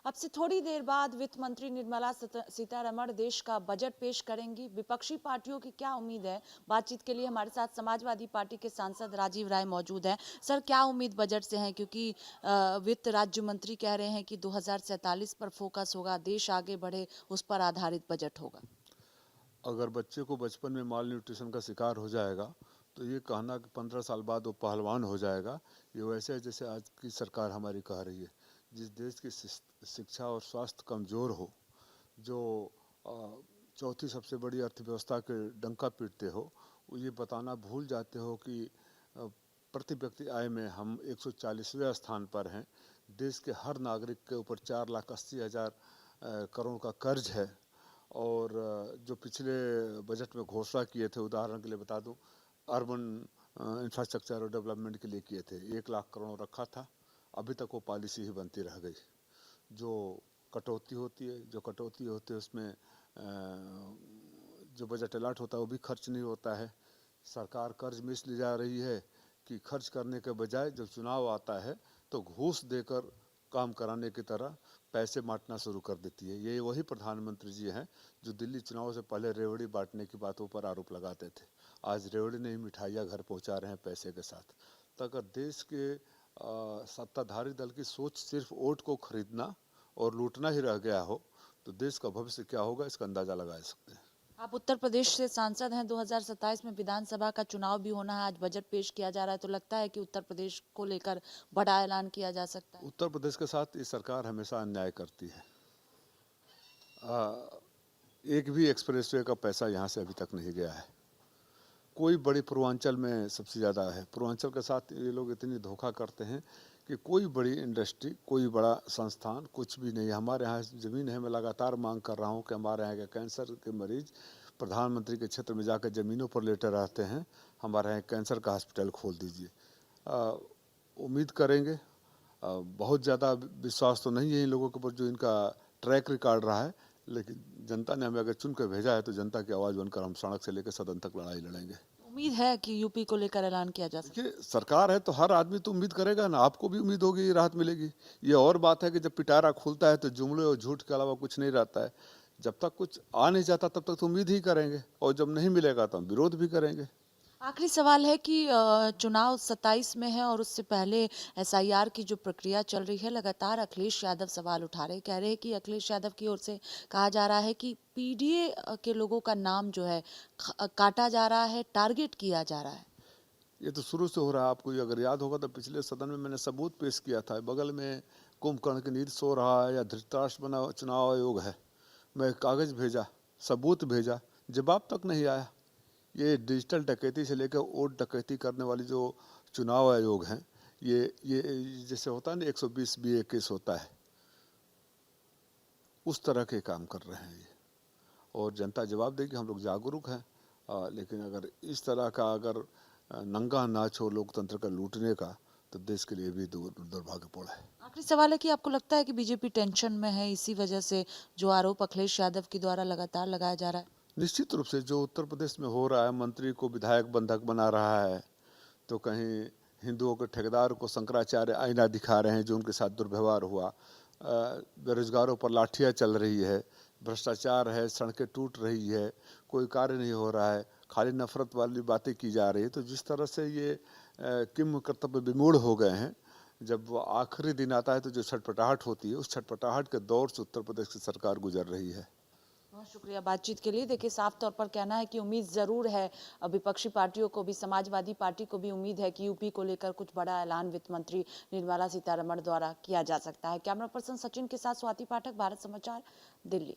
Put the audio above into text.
अब से थोड़ी देर बाद वित्त मंत्री निर्मला सीतारमण देश का बजट पेश करेंगी। विपक्षी पार्टियों की क्या उम्मीद है? बातचीत के लिए हमारे साथ समाजवादी पार्टी के सांसद राजीव राय मौजूद हैं। सर, क्या उम्मीद बजट से है? क्योंकि वित्त राज्य मंत्री कह रहे हैं कि 2047 पर फोकस होगा, देश आगे बढ़े उस पर आधारित बजट होगा। अगर बच्चे को बचपन में माल न्यूट्रिशन का शिकार हो जाएगा तो ये कहना कि 15 साल बाद वो पहलवान हो जाएगा, ये वैसे है जैसे आज की सरकार हमारी कह रही है। जिस देश की शिक्षा और स्वास्थ्य कमज़ोर हो, जो चौथी सबसे बड़ी अर्थव्यवस्था के डंका पीटते हो, वो ये बताना भूल जाते हो कि प्रति व्यक्ति आय में हम 140वें स्थान पर हैं। देश के हर नागरिक के ऊपर 4,80,000 करोड़ का कर्ज है। और जो पिछले बजट में घोषणा किए थे, उदाहरण के लिए बता दूं, अर्बन इंफ्रास्ट्रक्चर और डेवलपमेंट के लिए किए थे, 1,00,000 करोड़ रखा था। अभी तक वो पॉलिसी ही बनती रह गई। जो कटौती होती है उसमें जो बजट अलॉट होता है वो भी खर्च नहीं होता है। सरकार कर्ज में इसलिए जा रही है कि खर्च करने के बजाय जब चुनाव आता है तो घूस देकर काम कराने की तरह पैसे बांटना शुरू कर देती है। ये वही प्रधानमंत्री जी हैं जो दिल्ली चुनाव से पहले रेवड़ी बांटने की बातों पर आरोप लगाते थे। आज रेवड़ी नहीं, मिठाइयाँ घर पहुंचा रहे हैं पैसे के साथ। तो अगर देश के सत्ताधारी दल की सोच सिर्फ वोट को खरीदना और लूटना ही रह गया हो तो देश का भविष्य क्या होगा, इसका अंदाजा लगा सकते हैं। आप उत्तर प्रदेश से सांसद हैं। 2027 में विधानसभा का चुनाव भी होना है। आज बजट पेश किया जा रहा है, तो लगता है कि उत्तर प्रदेश को लेकर बड़ा ऐलान किया जा सकता है। उत्तर प्रदेश के साथ ये सरकार हमेशा अन्याय करती है। एक भी एक्सप्रेसवे का पैसा यहाँ से अभी तक नहीं गया है। कोई बड़ी पूर्वांचल में सबसे ज़्यादा है। पूर्वांचल के साथ ये लोग इतनी धोखा करते हैं कि कोई बड़ी इंडस्ट्री, कोई बड़ा संस्थान कुछ भी नहीं है। हमारे यहाँ ज़मीन है। मैं लगातार मांग कर रहा हूँ कि हमारे यहाँ के कैंसर के मरीज प्रधानमंत्री के क्षेत्र में जाकर ज़मीनों पर लेटे रहते हैं। हमारे यहाँ कैंसर का हॉस्पिटल खोल दीजिए। उम्मीद करेंगे। बहुत ज़्यादा विश्वास तो नहीं है इन लोगों के ऊपर जो इनका ट्रैक रिकॉर्ड रहा है, लेकिन जनता ने हमें अगर चुन कर भेजा है तो जनता की आवाज़ बनकर हम सड़क से लेकर सदन तक लड़ाई लड़ेंगे। उम्मीद है कि यूपी को लेकर ऐलान किया जा सकता है। देखिए, सरकार है तो हर आदमी तो उम्मीद करेगा ना। आपको भी उम्मीद होगी राहत मिलेगी। ये और बात है कि जब पिटारा खुलता है तो जुमले और झूठ के अलावा कुछ नहीं रहता है। जब तक कुछ आ नहीं जाता तब तक तो उम्मीद ही करेंगे, और जब नहीं मिलेगा तो हम विरोध भी करेंगे। आखिरी सवाल है कि चुनाव 27 में है और उससे पहले एसआईआर की जो प्रक्रिया चल रही है, लगातार अखिलेश यादव सवाल उठा रहे, कह रहे हैं कि अखिलेश यादव की ओर से कहा जा रहा है कि पीडीए के लोगों का नाम जो है काटा जा रहा है, टारगेट किया जा रहा है। ये तो शुरू से हो रहा है। आपको अगर याद होगा तो पिछले सदन में मैंने सबूत पेश किया था। बगल में कुंभकर्ण की नींद सो रहा है या धृतराष्ट्र बना चुनाव आयोग है। मैं कागज़ भेजा, सबूत भेजा, जवाब तक नहीं आया। ये डिजिटल डकैती से लेकर वोट डकैती करने वाली जो चुनाव आयोग हैं, ये जैसे होता है ना 120 बी केस होता है, उस तरह के काम कर रहे हैं ये। और जनता जवाब देगी। हम लोग जागरूक हैं। लेकिन अगर इस तरह का अगर नंगा नाच हो लोकतंत्र का लूटने का, तो देश के लिए भी दुर्भाग्यपूर्ण है। आखिरी सवाल है कि आपको लगता है कि बीजेपी टेंशन में है, इसी वजह से जो आरोप अखिलेश यादव के द्वारा लगातार लगाया जा रहा है? निश्चित रूप से जो उत्तर प्रदेश में हो रहा है, मंत्री को विधायक बंधक बना रहा है, तो कहीं हिंदुओं के ठेकेदार को शंकराचार्य आईना दिखा रहे हैं जो उनके साथ दुर्व्यवहार हुआ। बेरोजगारों पर लाठियाँ चल रही है, भ्रष्टाचार है, सड़कें टूट रही है, कोई कार्य नहीं हो रहा है, खाली नफरत वाली बातें की जा रही है। तो जिस तरह से ये किम कर्तव्य विमूढ़ हो गए हैं, जब वो आखिरी दिन आता है तो जो छटपटाहट होती है, उस छटपटाहट के दौर से उत्तर प्रदेश की सरकार गुजर रही है। बहुत शुक्रिया बातचीत के लिए। देखिए, साफ तौर पर कहना है कि उम्मीद ज़रूर है, विपक्षी पार्टियों को भी, समाजवादी पार्टी को भी उम्मीद है कि यूपी को लेकर कुछ बड़ा ऐलान वित्त मंत्री निर्मला सीतारमण द्वारा किया जा सकता है। कैमरा पर्सन सचिन के साथ स्वाति पाठक, भारत समाचार, दिल्ली।